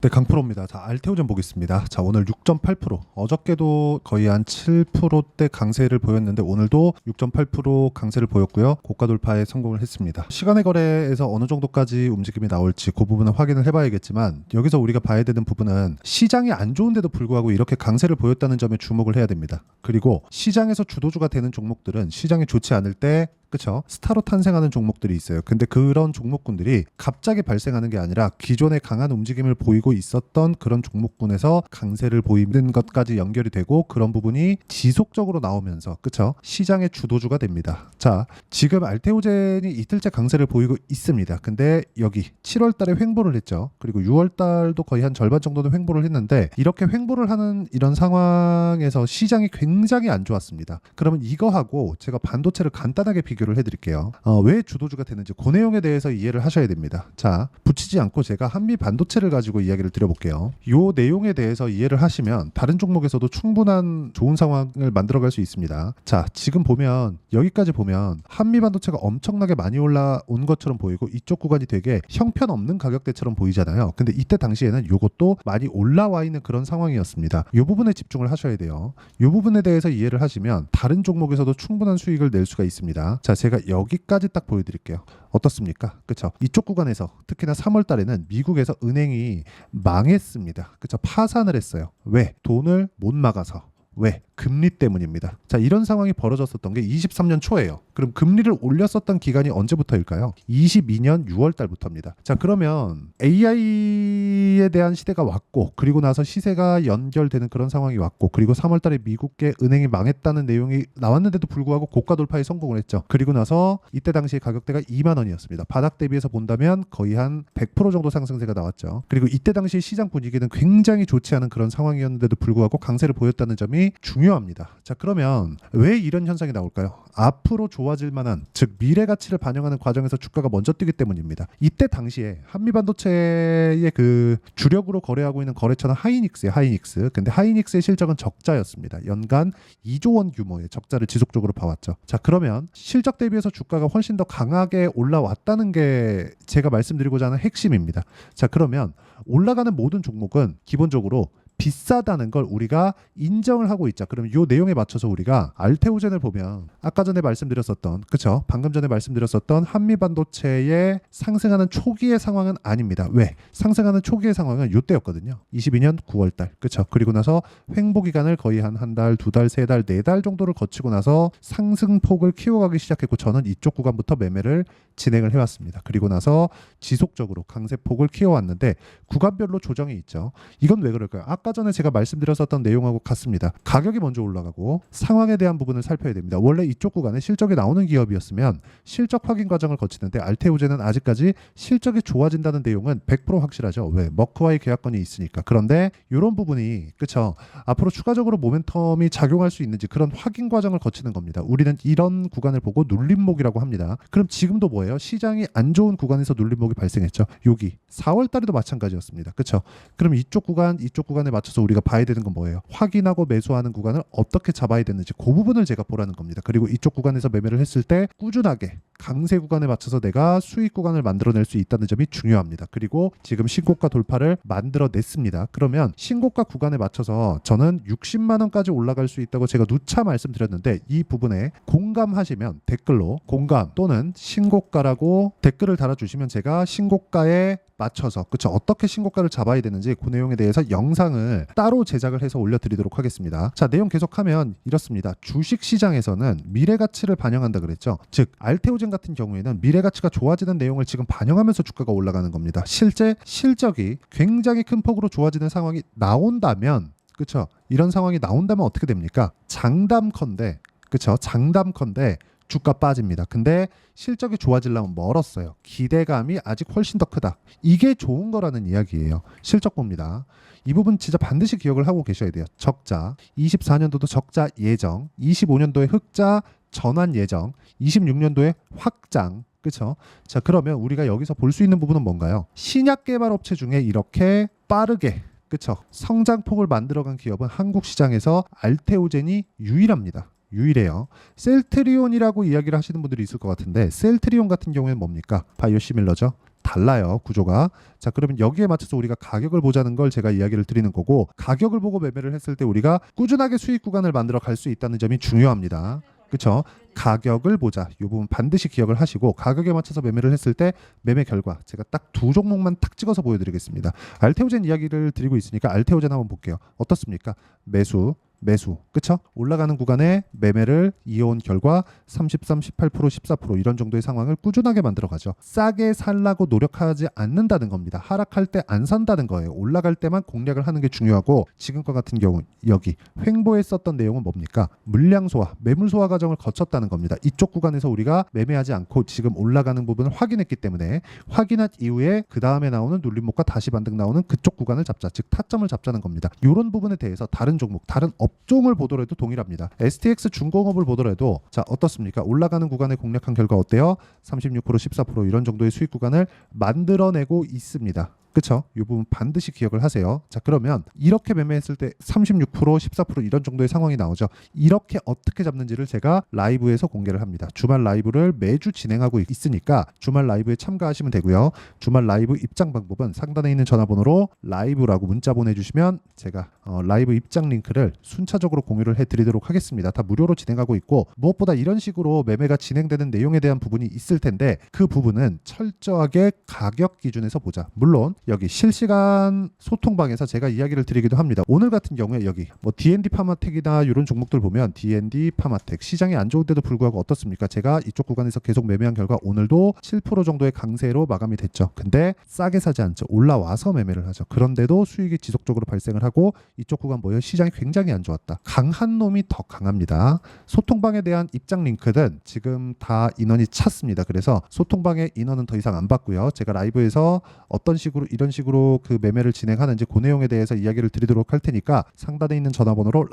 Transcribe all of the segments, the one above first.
네, 강프로입니다. 자, 알테오젠 보겠습니다. 자, 오늘 6.8%. 어저께도 거의 한 7%대 강세를 보였는데 오늘도 6.8% 강세를 보였고요. 고가 돌파에 성공을 했습니다. 시간의 거래에서 어느 정도까지 움직임이 나올지 그 부분은 확인을 해봐야겠지만 여기서 우리가 봐야 되는 부분은 시장이 안 좋은데도 불구하고 이렇게 강세를 보였다는 점에 주목을 해야 됩니다. 그리고 시장에서 주도주가 되는 종목들은 시장이 좋지 않을 때 그쵸? 스타로 탄생하는 종목들이 있어요. 근데 그런 종목군들이 갑자기 발생하는 게 아니라 기존에 강한 움직임을 보이고 있었던 그런 종목군에서 강세를 보이는 것까지 연결이 되고 그런 부분이 지속적으로 나오면서 그쵸? 시장의 주도주가 됩니다. 자, 지금 알테오젠이 이틀째 강세를 보이고 있습니다. 근데 여기 7월 달에 횡보를 했죠. 그리고 6월 달도 거의 한 절반 정도는 횡보를 했는데 이렇게 횡보를 하는 이런 상황에서 시장이 굉장히 안 좋았습니다. 그러면 이거하고 제가 반도체를 간단하게 비교를 해드릴게요. 왜 주도주가 되는지 그 내용에 대해서 이해를 하셔야 됩니다. 자, 붙이지 않고 제가 한미 반도체를 가지고 이야기를 드려볼게요. 이 내용에 대해서 이해를 하시면 다른 종목에서도 충분한 좋은 상황을 만들어갈 수 있습니다. 자, 지금 보면 여기까지 보면 한미 반도체가 엄청나게 많이 올라온 것처럼 보이고 이쪽 구간이 되게 형편없는 가격대처럼 보이잖아요. 근데 이때 당시에는 이것도 많이 올라와 있는 그런 상황이었습니다. 이 부분에 집중을 하셔야 돼요. 이 부분에 대해서 이해를 하시면 다른 종목에서도 충분한 수익을 낼 수가 있습니다. 자, 제가 여기까지 딱 보여드릴게요. 어떻습니까? 그쵸? 이쪽 구간에서 특히나 3월 달에는 미국에서 은행이 망했습니다. 그쵸? 파산을 했어요. 왜? 돈을 못 막아서. 왜? 금리 때문입니다. 자, 이런 상황이 벌어졌었던 게 23년 초예요. 그럼 금리를 올렸었던 기간이 언제부터일까요? 22년 6월 달부터입니다. 자, 그러면 AI에 대한 시대가 왔고 그리고 나서 시세가 연결되는 그런 상황이 왔고 그리고 3월 달에 미국계 은행이 망했다는 내용이 나왔는데도 불구하고 고가 돌파에 성공을 했죠. 그리고 나서 이때 당시 가격대가 2만 원이었습니다. 바닥 대비해서 본다면 거의 한 100% 정도 상승세가 나왔죠. 그리고 이때 당시 시장 분위기는 굉장히 좋지 않은 그런 상황이었는데도 불구하고 강세를 보였다는 점이 중요합니다. 자, 그러면 왜 이런 현상이 나올까요? 앞으로 좋아질 만한 즉 미래 가치를 반영하는 과정에서 주가가 먼저 뛰기 때문입니다. 이때 당시에 한미 반도체의 그 주력으로 거래하고 있는 거래처는 하이닉스예요. 하이닉스. 근데 하이닉스의 실적은 적자였습니다. 연간 2조 원 규모의 적자를 지속적으로 봐왔죠. 자, 그러면 실적 대비해서 주가가 훨씬 더 강하게 올라왔다는 게 제가 말씀드리고자 하는 핵심입니다. 자, 그러면 올라가는 모든 종목은 기본적으로 비싸다는 걸 우리가 인정을 하고 있자. 그럼 이 내용에 맞춰서 우리가 알테오젠을 보면 아까 전에 말씀드렸었던 그쵸? 방금 전에 말씀드렸었던 한미 반도체의 상승하는 초기의 상황은 아닙니다. 왜? 상승하는 초기의 상황은 이때였거든요. 22년 9월 달. 그쵸? 그리고 나서 횡보 기간을 거의 한 달, 두 달, 세 달, 네 달 정도를 거치고 나서 상승폭을 키워가기 시작했고 저는 이쪽 구간부터 매매를 진행을 해왔습니다. 그리고 나서 지속적으로 강세폭을 키워왔는데 구간별로 조정이 있죠. 이건 왜 그럴까요? 아까 전에 제가 말씀드렸었던 내용하고 같습니다. 가격이 먼저 올라가고 상황에 대한 부분을 살펴야 됩니다. 원래 이쪽 구간에 실적이 나오는 기업이었으면 실적 확인 과정을 거치는데 알테오젠은 아직까지 실적이 좋아진다는 내용은 100% 확실하죠. 왜? 머크와의 계약건이 있으니까. 그런데 이런 부분이 그쵸? 앞으로 추가적으로 모멘텀이 작용할 수 있는지 그런 확인 과정을 거치는 겁니다. 우리는 이런 구간을 보고 눌림목이라고 합니다. 그럼 지금도 뭐예요? 시장이 안 좋은 구간에서 눌림목이 발생했죠. 여기 4월 달에도 마찬가지였습니다. 그쵸? 그럼 이쪽 구간에 맞춰서 우리가 봐야 되는 건 뭐예요? 확인하고 매수하는 구간을 어떻게 잡아야 되는지 그 부분을 제가 보라는 겁니다. 그리고 이쪽 구간에서 매매를 했을 때 꾸준하게 강세 구간에 맞춰서 내가 수익 구간을 만들어낼 수 있다는 점이 중요합니다. 그리고 지금 신고가 돌파를 만들어냈습니다. 그러면 신고가 구간에 맞춰서 저는 60만 원까지 올라갈 수 있다고 제가 누차 말씀드렸는데 이 부분에 공감하시면 댓글로 공감 또는 신고가라고 댓글을 달아주시면 제가 신고가에 맞춰서 그쵸 어떻게 신고가를 잡아야 되는지 그 내용에 대해서 영상을 따로 제작을 해서 올려드리도록 하겠습니다. 자, 내용 계속하면 이렇습니다. 주식시장에서는 미래가치를 반영한다 그랬죠. 즉 알테오젠 같은 경우에는 미래가치가 좋아지는 내용을 지금 반영하면서 주가가 올라가는 겁니다. 실제 실적이 굉장히 큰 폭으로 좋아지는 상황이 나온다면 그쵸 이런 상황이 나온다면 어떻게 됩니까? 장담컨대 그쵸 장담컨대 주가 빠집니다. 근데 실적이 좋아지려면 멀었어요. 기대감이 아직 훨씬 더 크다. 이게 좋은 거라는 이야기예요. 실적 봅니다. 이 부분 진짜 반드시 기억을 하고 계셔야 돼요. 적자, 24년도도 적자 예정, 25년도에 흑자 전환 예정, 26년도에 확장. 그렇죠? 자, 그러면 우리가 여기서 볼 수 있는 부분은 뭔가요? 신약 개발 업체 중에 이렇게 빠르게 그렇죠? 성장폭을 만들어간 기업은 한국 시장에서 알테오젠이 유일합니다. 유일해요. 셀트리온이라고 이야기를 하시는 분들이 있을 것 같은데 셀트리온 같은 경우에는 뭡니까? 바이오시밀러죠. 달라요, 구조가. 자, 그러면 여기에 맞춰서 우리가 가격을 보자는 걸 제가 이야기를 드리는 거고, 가격을 보고 매매를 했을 때 우리가 꾸준하게 수익 구간을 만들어 갈 수 있다는 점이 중요합니다. 그렇죠? 가격을 보자. 이 부분 반드시 기억을 하시고, 가격에 맞춰서 매매를 했을 때 매매 결과 제가 딱 두 종목만 탁 찍어서 보여드리겠습니다. 알테오젠 이야기를 드리고 있으니까 알테오젠 한번 볼게요. 어떻습니까? 매수, 그쵸? 올라가는 구간에 매매를 이어온 결과 33, 18%, 14% 이런 정도의 상황을 꾸준하게 만들어가죠. 싸게 살라고 노력하지 않는다는 겁니다. 하락할 때 안 산다는 거예요. 올라갈 때만 공략을 하는 게 중요하고, 지금과 같은 경우 여기 횡보에 썼던 내용은 뭡니까? 물량 소화, 매물 소화 과정을 거쳤다는 겁니다. 이쪽 구간에서 우리가 매매하지 않고 지금 올라가는 부분을 확인했기 때문에, 확인한 이후에 그 다음에 나오는 눌림목과 다시 반등 나오는 그쪽 구간을 잡자, 즉 타점을 잡자는 겁니다. 이런 부분에 대해서 다른 종목, 다른 업종을 보더라도 동일합니다. STX 중공업을 보더라도 자, 어떻습니까? 올라가는 구간에 공략한 결과 어때요? 36%, 14% 이런 정도의 수익 구간을 만들어내고 있습니다. 그쵸? 이 부분 반드시 기억을 하세요. 자, 그러면 이렇게 매매했을 때 36%, 14% 이런 정도의 상황이 나오죠. 이렇게 어떻게 잡는지를 제가 라이브에서 공개를 합니다. 주말 라이브를 매주 진행하고 있으니까 주말 라이브에 참가하시면 되고요. 주말 라이브 입장 방법은 상단에 있는 전화번호로 라이브라고 문자 보내주시면 제가 라이브 입장 링크를 순차적으로 공유를 해드리도록 하겠습니다. 다 무료로 진행하고 있고, 무엇보다 이런 식으로 매매가 진행되는 내용에 대한 부분이 있을 텐데, 그 부분은 철저하게 가격 기준에서 보자. 물론 여기 실시간 소통방에서 제가 이야기를 드리기도 합니다. 오늘 같은 경우에 여기 뭐 D&D 파마텍이나 이런 종목들 보면 D&D 파마텍 시장이 안 좋은데도 불구하고 어떻습니까? 제가 이쪽 구간에서 계속 매매한 결과 오늘도 7% 정도의 강세로 마감이 됐죠. 근데 싸게 사지 않죠. 올라와서 매매를 하죠. 그런데도 수익이 지속적으로 발생을 하고, 이쪽 구간 뭐예요? 시장이 굉장히 안 좋았다. 강한 놈이 더 강합니다. 소통방에 대한 입장 링크는 지금 다 인원이 찼습니다. 그래서 소통방의 인원은 더 이상 안 받고요. 제가 라이브에서 어떤 식으로 이런 식으로 그 매매를 진행하는지 그 내용에 대해서 이야기를 드리도록 할 테니까, 상단에 있는 전화번호로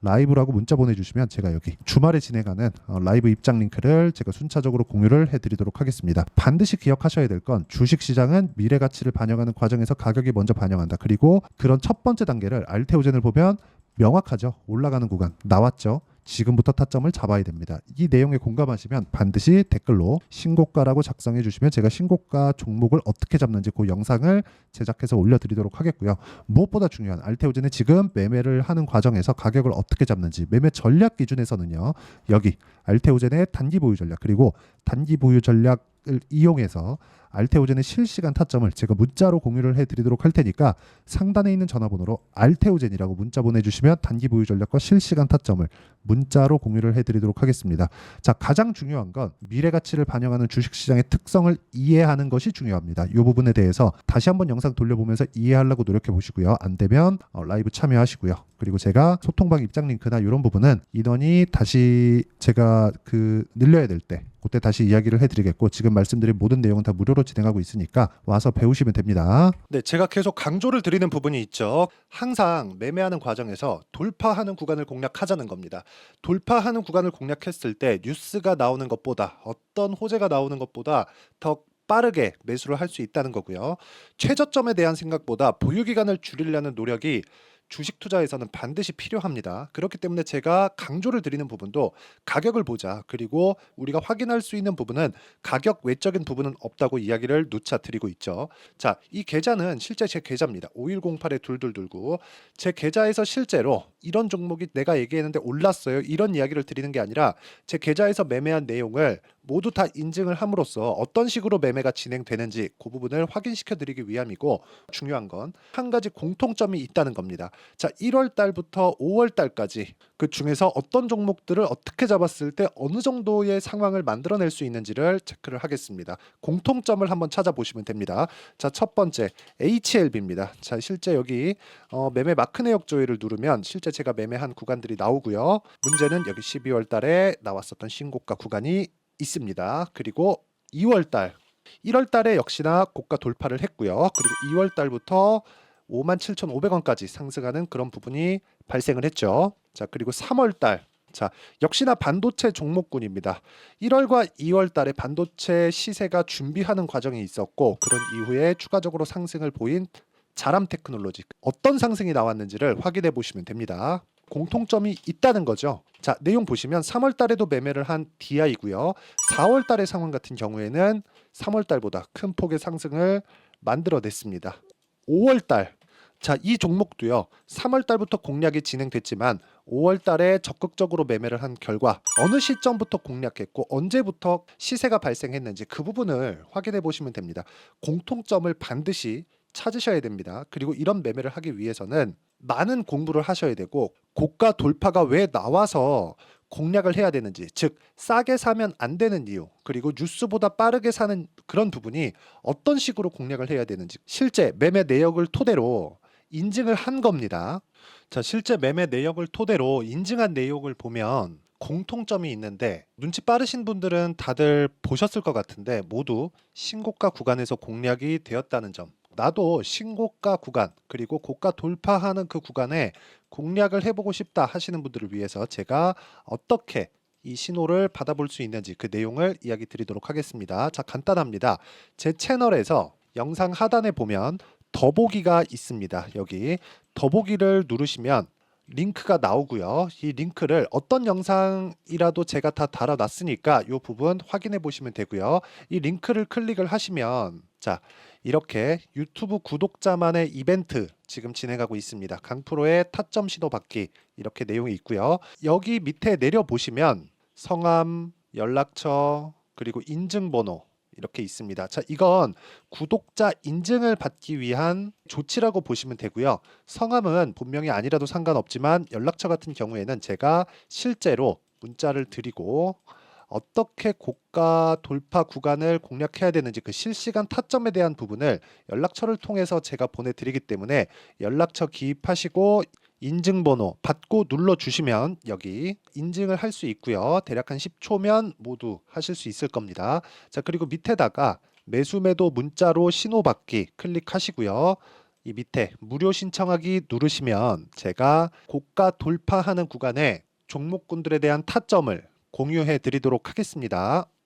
라이브라고 문자 보내주시면 제가 여기 주말에 진행하는 라이브 입장 링크를 제가 순차적으로 공유를 해드리도록 하겠습니다. 반드시 기억하셔야 될 건, 주식시장은 미래 가치를 반영하는 과정에서 가격이 먼저 반영한다. 그리고 그런 첫 번째 단계를 알테오젠을 보면 명확하죠. 올라가는 구간 나왔죠. 지금부터 타점을 잡아야 됩니다. 이 내용에 공감하시면 반드시 댓글로 신고가라고 작성해 주시면 제가 신고가 종목을 어떻게 잡는지 그 영상을 제작해서 올려드리도록 하겠고요. 무엇보다 중요한 알테오젠의 지금 매매를 하는 과정에서 가격을 어떻게 잡는지, 매매 전략 기준에서는요, 여기 알테오젠의 단기 보유 전략, 그리고 단기 보유 전략을 이용해서 알테오젠의 실시간 타점을 제가 문자로 공유를 해드리도록 할 테니까, 상단에 있는 전화번호로 알테오젠이라고 문자 보내주시면 단기 보유 전략과 실시간 타점을 문자로 공유를 해드리도록 하겠습니다. 자, 가장 중요한 건 미래 가치를 반영하는 주식시장의 특성을 이해하는 것이 중요합니다. 이 부분에 대해서 다시 한번 영상 돌려보면서 이해하려고 노력해 보시고요. 안 되면 라이브 참여하시고요. 그리고 제가 소통방 입장 링크나 이런 부분은 인원이 다시 제가 늘려야 될 때 그때 다시 이야기를 해드리겠고, 지금 말씀드린 모든 내용은 다 무료로 진행하고 있으니까 와서 배우시면 됩니다. 네, 제가 계속 강조를 드리는 부분이 있죠. 항상 매매하는 과정에서 돌파하는 구간을 공략하자는 겁니다. 돌파하는 구간을 공략했을 때 뉴스가 나오는 것보다, 어떤 호재가 나오는 것보다 더 빠르게 매수를 할 수 있다는 거고요. 최저점에 대한 생각보다 보유 기간을 줄이려는 노력이 주식 투자에서는 반드시 필요합니다. 그렇기 때문에 제가 강조를 드리는 부분도 가격을 보자, 그리고 우리가 확인할 수 있는 부분은 가격 외적인 부분은 없다고 이야기를 누차 드리고 있죠. 자, 이 계좌는 실제 제 계좌입니다. 5108-2229. 제 계좌에서 실제로 이런 종목이 내가 얘기했는데 올랐어요, 이런 이야기를 드리는 게 아니라, 제 계좌에서 매매한 내용을 모두 다 인증을 함으로써 어떤 식으로 매매가 진행되는지 그 부분을 확인시켜 드리기 위함이고, 중요한 건 한 가지 공통점이 있다는 겁니다. 자, 1월 달부터 5월 달까지 그 중에서 어떤 종목들을 어떻게 잡았을 때 어느 정도의 상황을 만들어낼 수 있는지를 체크를 하겠습니다. 공통점을 한번 찾아보시면 됩니다. 자, 첫 번째 HLB입니다. 자, 실제 여기 매매 마크 내역 조회를 누르면 실제 제가 매매한 구간들이 나오고요. 문제는 여기 12월 달에 나왔었던 신고가 구간이 있습니다. 그리고 2월 달, 1월 달에 역시나 고가 돌파를 했고요. 그리고 2월 달부터 57,500원까지 상승하는 그런 부분이 발생을 했죠. 자, 그리고 3월 달, 자, 역시나 반도체 종목군입니다. 1월과 2월 달에 반도체 시세가 준비하는 과정이 있었고, 그런 이후에 추가적으로 상승을 보인 자람 테크놀로지, 어떤 상승이 나왔는지를 확인해 보시면 됩니다. 공통점이 있다는 거죠. 자, 내용 보시면 3월 달에도 매매를 한 DI고요. 4월 달의 상황 같은 경우에는 3월 달보다 큰 폭의 상승을 만들어냈습니다. 5월 달. 자, 이 종목도요. 3월 달부터 공략이 진행됐지만 5월 달에 적극적으로 매매를 한 결과 어느 시점부터 공략했고 언제부터 시세가 발생했는지 그 부분을 확인해 보시면 됩니다. 공통점을 반드시 찾으셔야 됩니다. 그리고 이런 매매를 하기 위해서는 많은 공부를 하셔야 되고 고가 돌파가 왜 나와서 공략을 해야 되는지, 즉 싸게 사면 안 되는 이유, 그리고 뉴스보다 빠르게 사는 그런 부분이 어떤 식으로 공략을 해야 되는지 실제 매매 내역을 토대로 인증을 한 겁니다. 자, 실제 매매 내역을 토대로 인증한 내용을 보면 공통점이 있는데 눈치 빠르신 분들은 다들 보셨을 것 같은데 모두 신고가 구간에서 공략이 되었다는 점. 나도 신고가 구간 그리고 고가 돌파하는 그 구간에 공략을 해보고 싶다 하시는 분들을 위해서 제가 어떻게 이 신호를 받아볼 수 있는지 그 내용을 이야기 드리도록 하겠습니다. 자, 간단합니다. 제 채널에서 영상 하단에 보면 더보기가 있습니다. 여기 더보기를 누르시면 링크가 나오고요. 이 링크를 어떤 영상이라도 제가 다 달아놨으니까 이 부분 확인해 보시면 되고요. 이 링크를 클릭을 하시면 자, 이렇게 유튜브 구독자만의 이벤트 지금 진행하고 있습니다. 강프로의 타점 신호 받기 이렇게 내용이 있고요. 여기 밑에 내려 보시면 성함, 연락처, 그리고 인증번호 이렇게 있습니다. 자, 이건 구독자 인증을 받기 위한 조치라고 보시면 되고요. 성함은 본명이 아니라도 상관없지만 연락처 같은 경우에는 제가 실제로 문자를 드리고 어떻게 고가 돌파 구간을 공략해야 되는지 그 실시간 타점에 대한 부분을 연락처를 통해서 제가 보내드리기 때문에 연락처 기입하시고 인증번호 받고 눌러주시면 여기 인증을 할 수 있고요. 대략 한 10초면 모두 하실 수 있을 겁니다. 자, 그리고 밑에다가 매수 매도 문자로 신호받기 클릭하시고요. 이 밑에 무료 신청하기 누르시면 제가 고가 돌파하는 구간에 종목군들에 대한 타점을 공유해 드리도록 하겠습니다.